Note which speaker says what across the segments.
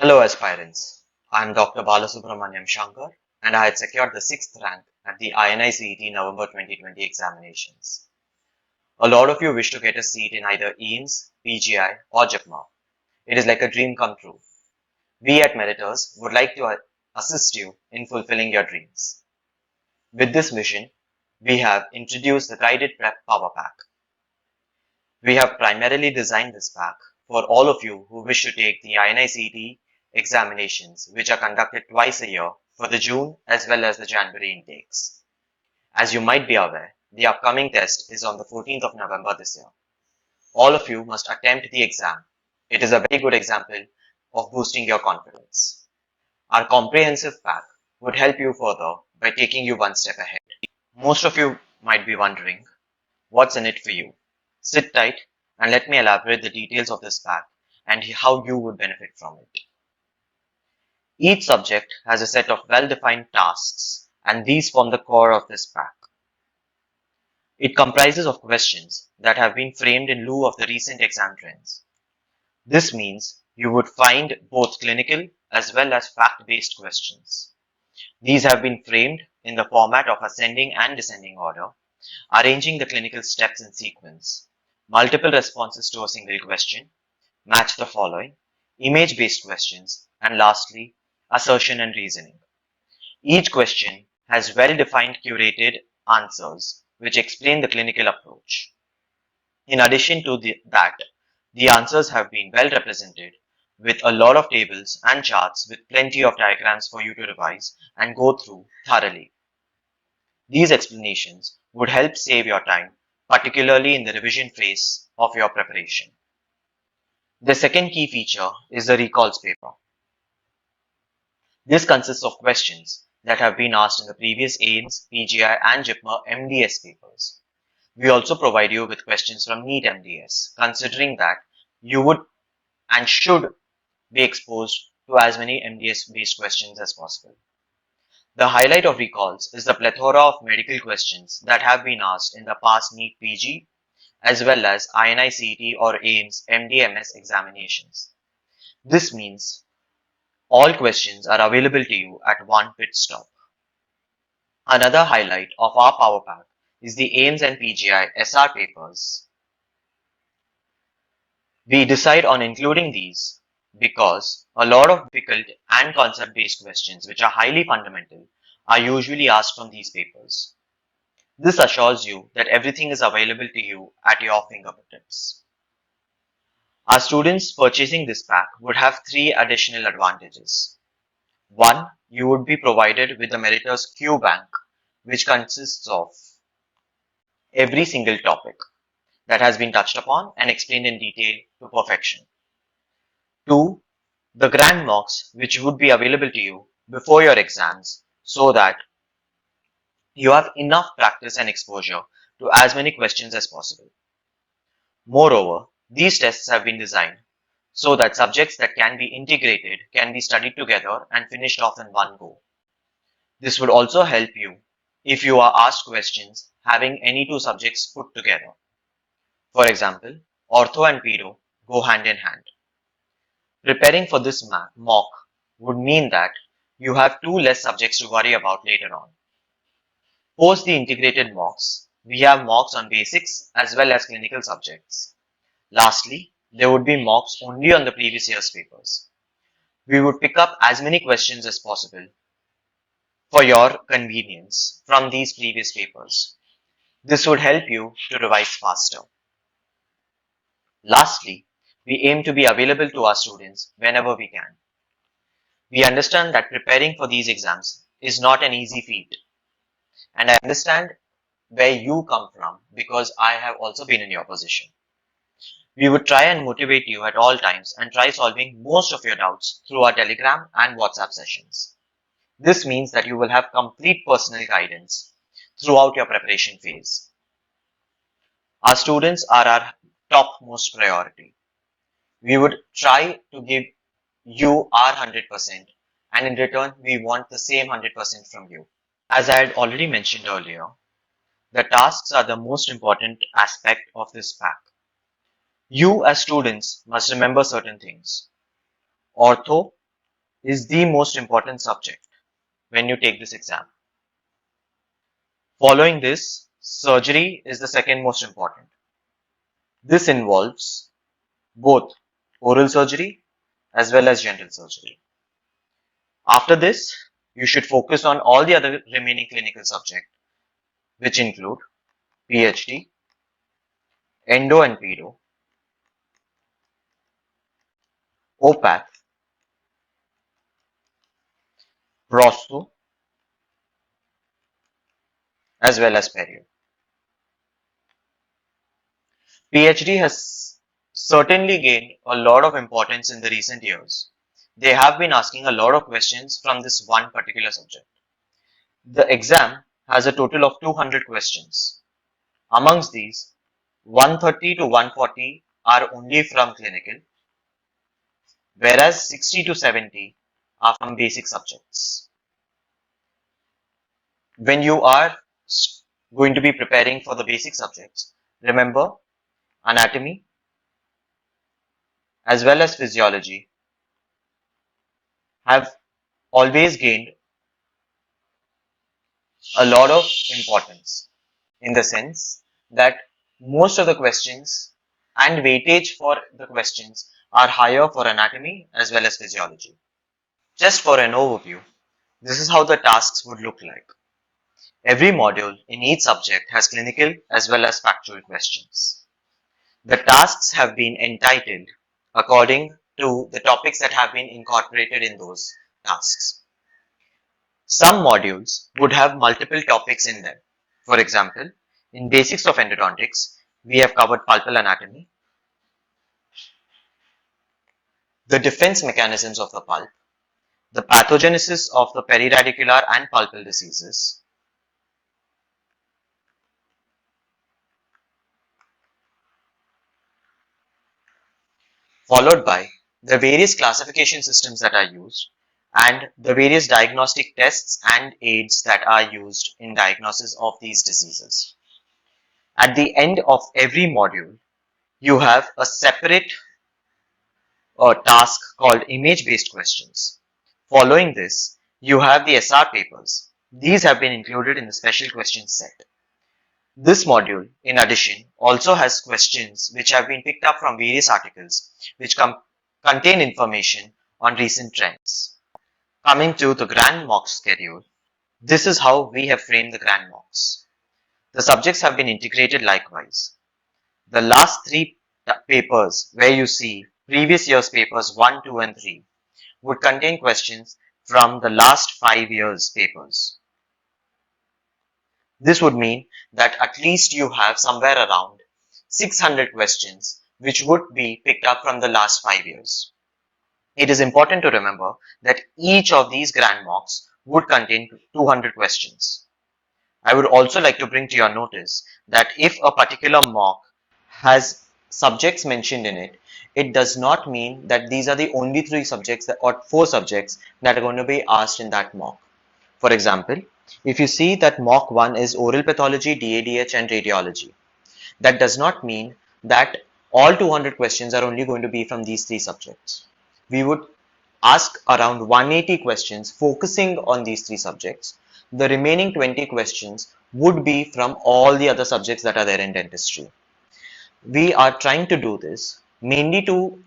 Speaker 1: Hello aspirants, I am Dr. Balasubramaniam Shankar and I had secured the 6th rank at the INI-CET November 2020 examinations. A lot of you wish to get a seat in either EAMS, PGI or JIPMA. It is like a dream come true. We at Meriters would like to assist you in fulfilling your dreams. With this mission, we have introduced the Guided Prep Power Pack. We have primarily designed this pack for all of you who wish to take the INI-CET examinations, which are conducted twice a year for the June as well as the January intakes. As you might be aware, the upcoming test is on the 14th of November this year. All of you must attempt the exam. It is a very good example of boosting your confidence. Our comprehensive pack would help you further by taking you one step ahead. Most of you might be wondering, what's in it for you? Sit tight and let me elaborate the details of this pack and how you would benefit from it. Each subject has a set of well-defined tasks, and these form the core of this pack. It comprises of questions that have been framed in lieu of the recent exam trends. This means you would find both clinical as well as fact-based questions. These have been framed in the format of ascending and descending order, arranging the clinical steps in sequence, multiple responses to a single question, match the following, image-based questions, and lastly, assertion and reasoning. Each question has well-defined curated answers which explain the clinical approach. In addition to that, the answers have been well represented with a lot of tables and charts with plenty of diagrams for you to revise and go through thoroughly. These explanations would help save your time, particularly in the revision phase of your preparation. The second key feature is the recalls paper. This consists of questions that have been asked in the previous AIMS, PGI and JIPMA MDS papers. We also provide you with questions from NEET MDS, considering that you would and should be exposed to as many MDS-based questions as possible. The highlight of recalls is the plethora of medical questions that have been asked in the past NEET PG as well as INI-CET or AIMS MDMS examinations. This means all questions are available to you at one pit stop. Another highlight of our power pack is the AIMS and PGI SR papers. We decide on including these because a lot of difficult and concept-based questions which are highly fundamental are usually asked from these papers. This assures you that everything is available to you at your fingertips. Our students purchasing this pack would have 3 additional advantages. 1. You would be provided with the Meriters Q Bank, which consists of every single topic that has been touched upon and explained in detail to perfection. 2. The grand mocks, which would be available to you before your exams so that you have enough practice and exposure to as many questions as possible. Moreover, these tests have been designed so that subjects that can be integrated can be studied together and finished off in one go. This would also help you if you are asked questions having any 2 subjects put together. For example, ortho and pedo go hand in hand. Preparing for this mock would mean that you have 2 less subjects to worry about later on. Post the integrated mocks, we have mocks on basics as well as clinical subjects. Lastly, there would be mocks only on the previous year's papers. We would pick up as many questions as possible for your convenience from these previous papers. This would help you to revise faster. Lastly, we aim to be available to our students whenever we can. We understand that preparing for these exams is not an easy feat, and I understand where you come from because I have also been in your position. We would try and motivate you at all times and try solving most of your doubts through our Telegram and WhatsApp sessions. This means that you will have complete personal guidance throughout your preparation phase. Our students are our topmost priority. We would try to give you our 100%, and in return, we want the same 100% from you. As I had already mentioned earlier, the tasks are the most important aspect of this pack. You as students must remember certain things. Ortho is the most important subject when you take this exam. Following this, surgery is the second most important. This involves both oral surgery as well as general surgery. After this, you should focus on all the other remaining clinical subjects, which include PhD, endo and pedo, OPAT, prosto, as well as perio. PhD has certainly gained a lot of importance in the recent years. They have been asking a lot of questions from this one particular subject. The exam has a total of 200 questions. Amongst these, 130 to 140 are only from clinical, whereas 60 to 70 are from basic subjects. When you are going to be preparing for the basic subjects, remember anatomy as well as physiology have always gained a lot of importance in the sense that most of the questions and weightage for the questions are higher for anatomy as well as physiology. Just for an overview, this is how the tasks would look like. Every module in each subject has clinical as well as factual questions. The tasks have been entitled according to the topics that have been incorporated in those tasks. Some modules would have multiple topics in them. For example, in Basics of Endodontics, we have covered pulpal anatomy, the defense mechanisms of the pulp, the pathogenesis of the periradicular and pulpal diseases, followed by the various classification systems that are used and the various diagnostic tests and aids that are used in diagnosis of these diseases. At the end of every module, you have a separate task called image-based questions. Following this, you have the SR papers. These have been included in the special questions set. This module, in addition, also has questions which have been picked up from various articles which contain information on recent trends. Coming to the grand mock schedule, this is how we have framed the grand mocks. The subjects have been integrated likewise. The last three papers where you see previous year's papers 1, 2 and 3 would contain questions from the last 5 years papers. This would mean that at least you have somewhere around 600 questions which would be picked up from the last 5 years. It is important to remember that each of these grand mocks would contain 200 questions. I would also like to bring to your notice that if a particular mock has subjects mentioned in it, it does not mean that these are the only 3 subjects or 4 subjects that are going to be asked in that mock. For example, if you see that mock 1 is oral pathology, DADH and radiology, that does not mean that all 200 questions are only going to be from these 3 subjects. We would ask around 180 questions focusing on these 3 subjects. The remaining 20 questions would be from all the other subjects that are there in dentistry. We are trying to do this mainly to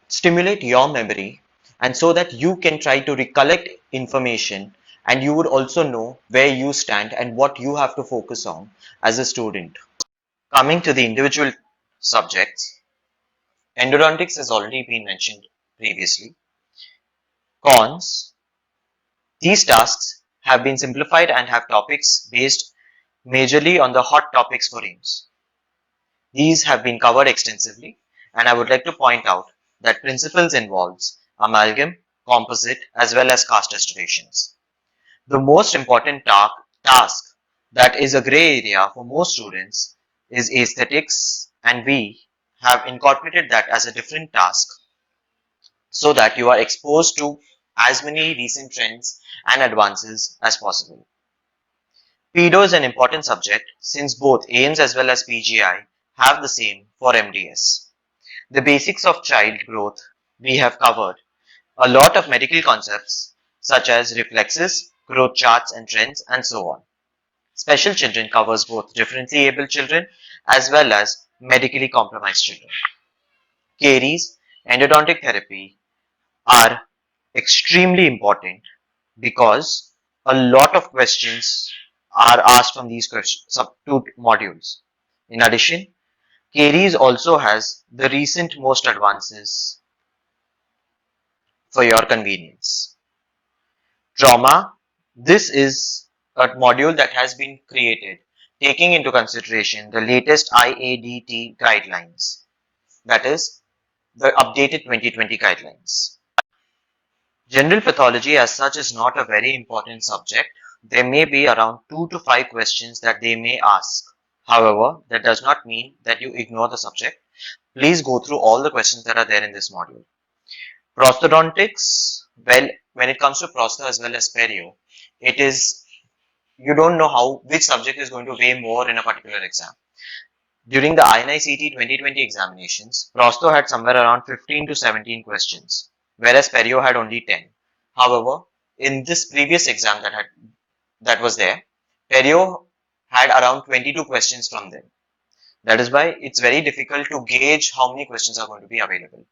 Speaker 1: stimulate your memory and so that you can try to recollect information and you would also know where you stand and what you have to focus on as a student. Coming to the individual subjects, endodontics has already been mentioned previously. Cons: these tasks have been simplified and have topics based majorly on the hot topics for AIIMS. These have been covered extensively, and I would like to point out that principles involves amalgam, composite, as well as cast restorations. The most important task that is a gray area for most students is aesthetics, and we have incorporated that as a different task so that you are exposed to as many recent trends and advances as possible. Pedo is an important subject since both AIIMS as well as PGI have the same for MDS. The basics of child growth we have covered a lot of medical concepts such as reflexes, growth charts and trends, and so on. Special children covers both differently able children as well as medically compromised children. Caries, endodontic therapy are extremely important because a lot of questions are asked from these two modules. In addition, caries also has the recent most advances for your convenience. Trauma, this is a module that has been created taking into consideration the latest IADT guidelines, that is the updated 2020 guidelines. General pathology as such is not a very important subject. There may be around 2 to 5 questions that they may ask. However, that does not mean that you ignore the subject. Please go through all the questions that are there in this module. Prosthodontics, well, when it comes to prostho as well as perio, it is, you don't know which subject is going to weigh more in a particular exam. During the INI-CET 2020 examinations, prostho had somewhere around 15 to 17 questions, whereas perio had only 10. However, in this previous exam that was there, perio had around 22 questions from them. That is why it's very difficult to gauge how many questions are going to be available.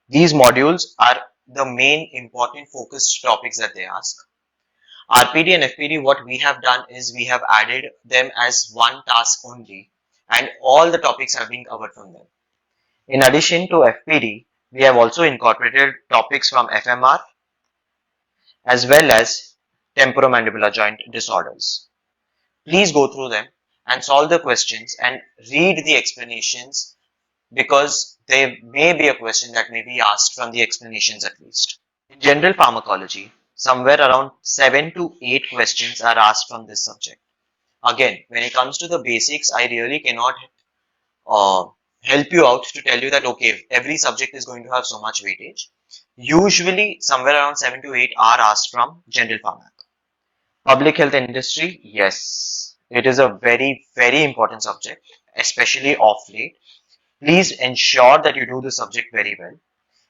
Speaker 1: These modules are the main important focused topics that they ask. RPD and FPD, what we have done is we have added them as one task only, and all the topics have been covered from them. In addition to FPD, we have also incorporated topics from FMR as well as temporomandibular joint disorders. Please go through them and solve the questions and read the explanations, because there may be a question that may be asked from the explanations at least. In general pharmacology, somewhere around 7 to 8 questions are asked from this subject. Again, when it comes to the basics, I really cannot help you out to tell you that, okay, every subject is going to have so much weightage. Usually, somewhere around 7 to 8 are asked from general pharmac. Public health industry, yes, it is a very, very important subject, especially of late. Please ensure that you do the subject very well.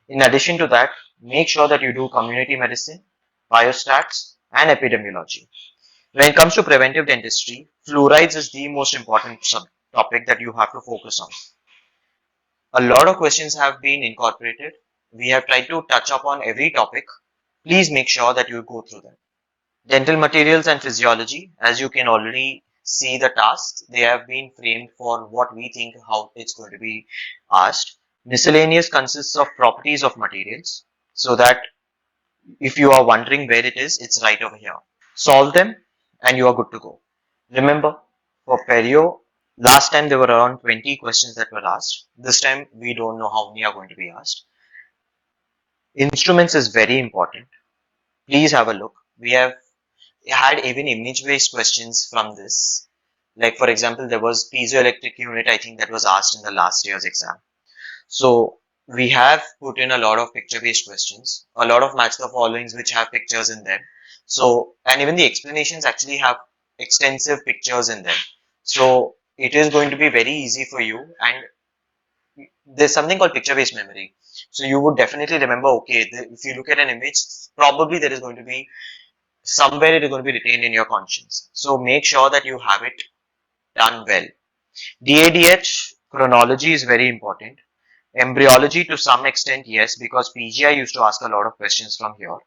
Speaker 1: In addition to that, make sure that you do community medicine, biostats, and epidemiology. When it comes to preventive dentistry, fluorides is the most important topic that you have to focus on. A lot of questions have been incorporated. We have tried to touch upon every topic. Please make sure that you go through them. Dental materials and physiology, as you can already see the tasks, they have been framed for what we think how it's going to be asked. Miscellaneous consists of properties of materials, so that if you are wondering where it is, it's right over here. Solve them and you are good to go. Remember, for perio, last time there were around 20 questions that were asked. This time we don't know how many are going to be asked. Instruments is very important. Please have a look. We have had even image-based questions from this. Like for example, there was piezoelectric unit, I think, that was asked in the last year's exam. So we have put in a lot of picture-based questions, a lot of match the followings which have pictures in them. So, and even the explanations actually have extensive pictures in them. So it is going to be very easy for you, and there's something called picture-based memory. So you would definitely remember, okay, if you look at an image, probably there is going to be somewhere it is going to be retained in your conscience. So make sure that you have it done well. DADH chronology is very important. Embryology to some extent, yes, because PGI used to ask a lot of questions from here.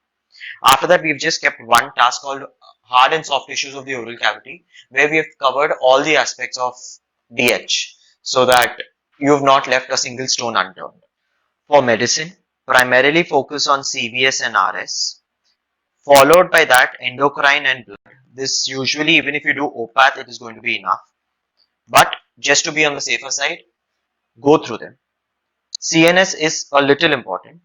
Speaker 1: After that, we've just kept one task called hard and soft tissues of the oral cavity, where we have covered all the aspects of DH, so that you've not left a single stone unturned. For medicine, primarily focus on CVS and RS. Followed by that, endocrine and blood. This usually, even if you do OPATH, it is going to be enough. But just to be on the safer side, go through them. CNS is a little important.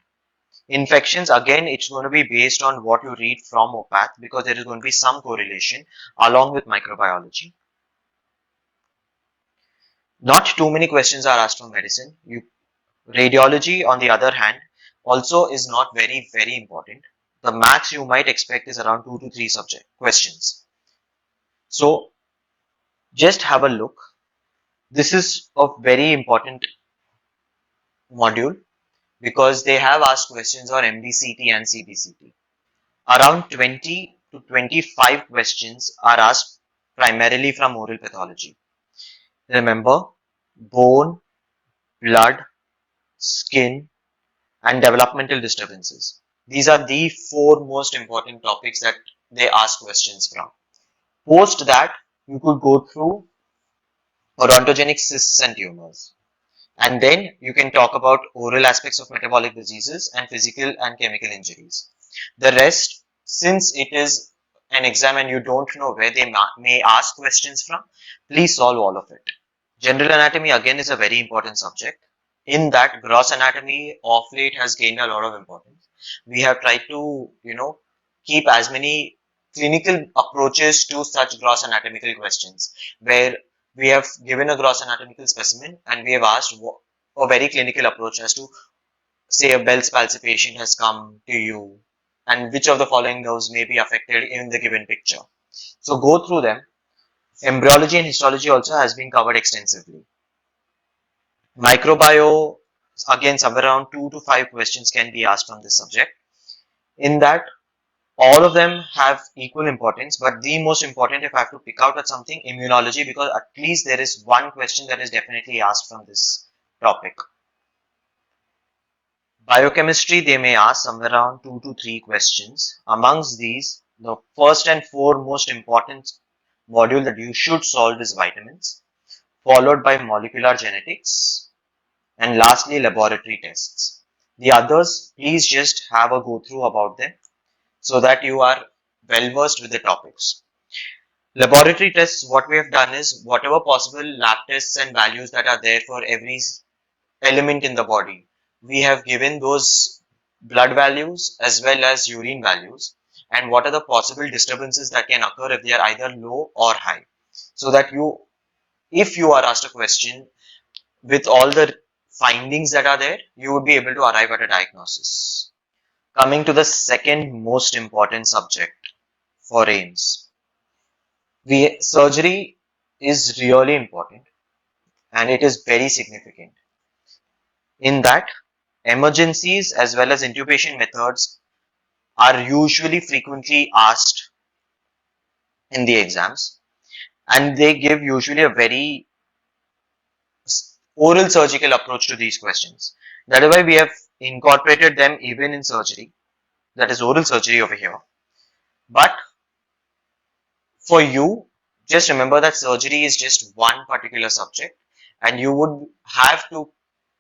Speaker 1: Infections, again, it's going to be based on what you read from OPATH, because there is going to be some correlation along with microbiology. Not too many questions are asked from medicine. Radiology, on the other hand, also is not very, very important. The max you might expect is around 2 to 3 subject questions. So just have a look. This is a very important module. because they have asked questions on MDCT and CBCT. Around 20 to 25 questions are asked primarily from oral pathology. Remember, bone, blood, skin, and developmental disturbances. These are the four most important topics that they ask questions from. Post that, you could go through odontogenic cysts and tumors. And then you can talk about oral aspects of metabolic diseases and physical and chemical injuries. The rest, since it is an exam and you don't know where they may ask questions from, please solve all of it. General anatomy again is a very important subject. In that, gross anatomy of late has gained a lot of importance. We have tried to, keep as many clinical approaches to such gross anatomical questions, where we have given a gross anatomical specimen and we have asked a very clinical approach as to, say, a Bell's palsy patient has come to you and which of the following nerves may be affected in the given picture. So go through them. Embryology and histology also has been covered extensively. Microbio, again, somewhere around 2 to 5 questions can be asked from this subject. In that, all of them have equal importance, but the most important, if I have to pick out at something, immunology, because at least there is one question that is definitely asked from this topic. Biochemistry, they may ask somewhere around 2 to 3 questions. Amongst these, the first and foremost important module that you should solve is vitamins, followed by molecular genetics, and lastly laboratory tests. The others, please just have a go through about them so that you are well versed with the topics. Laboratory tests, what we have done is whatever possible lab tests and values that are there for every element in the body, we have given those blood values as well as urine values, and what are the possible disturbances that can occur if they are either low or high, so that if you are asked a question with all the findings that are there, you would be able to arrive at a diagnosis. Coming to the second most important subject for AIMS. Surgery is really important and it is very significant. In that, emergencies as well as intubation methods are usually frequently asked in the exams, and they give usually a very oral surgical approach to these questions. That is why we have incorporated them even in surgery, that is oral surgery over here. But for you, just remember that surgery is just one particular subject and you would have to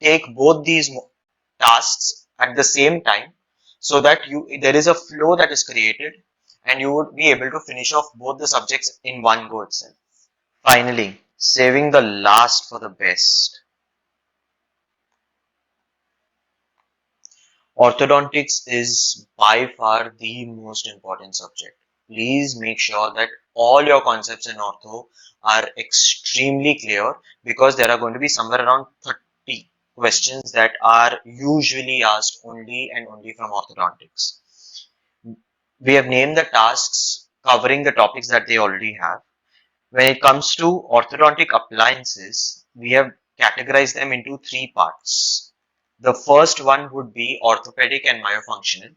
Speaker 1: take both these tasks at the same time, so that there is a flow that is created and you would be able to finish off both the subjects in one go itself. Finally, saving the last for the best. Orthodontics is by far the most important subject. Please make sure that all your concepts in ortho are extremely clear, because there are going to be somewhere around 30 questions that are usually asked only and only from orthodontics. We have named the tasks covering the topics that they already have. When it comes to orthodontic appliances, we have categorized them into 3 parts. The first one would be orthopedic and myofunctional.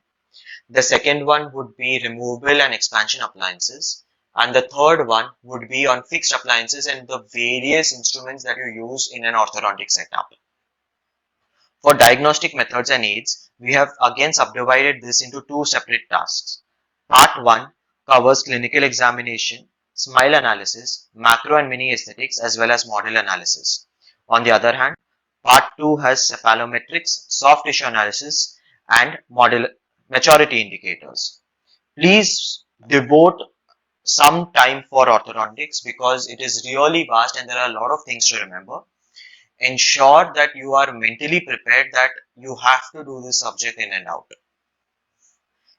Speaker 1: The second one would be removable and expansion appliances. And the third one would be on fixed appliances and the various instruments that you use in an orthodontic setup. For diagnostic methods and aids, we have again subdivided this into 2 separate tasks. Part 1 covers clinical examination, smile analysis, macro and mini aesthetics, as well as model analysis. On the other hand, Part 2 has cephalometrics, soft tissue analysis, and model maturity indicators. Please devote some time for orthodontics because it is really vast and there are a lot of things to remember. Ensure that you are mentally prepared that you have to do this subject in and out.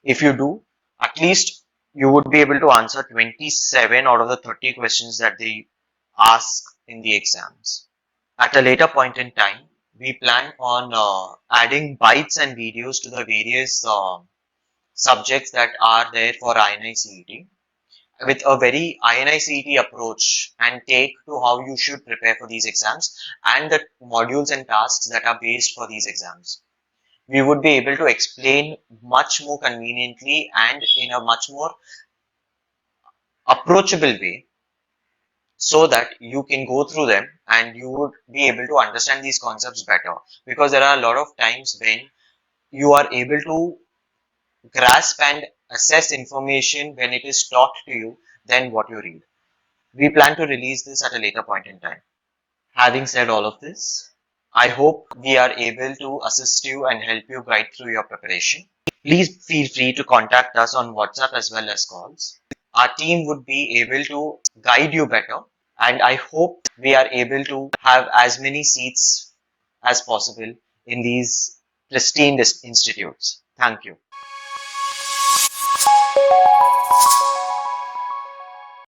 Speaker 1: If you do, at least you would be able to answer 27 out of the 30 questions that they ask in the exams. At a later point in time, we plan on adding bites and videos to the various subjects that are there for INI-CET, with a very INI-CET approach and take to how you should prepare for these exams and the modules and tasks that are based for these exams. we would be able to explain much more conveniently and in a much more approachable way, so that you can go through them and you would be able to understand these concepts better. Because there are a lot of times when you are able to grasp and assess information when it is taught to you than what you read. We plan to release this at a later point in time. Having said all of this, I hope we are able to assist you and help you guide through your preparation. Please feel free to contact us on WhatsApp as well as calls. Our team would be able to guide you better, and I hope we are able to have as many seats as possible in these pristine institutes. Thank you.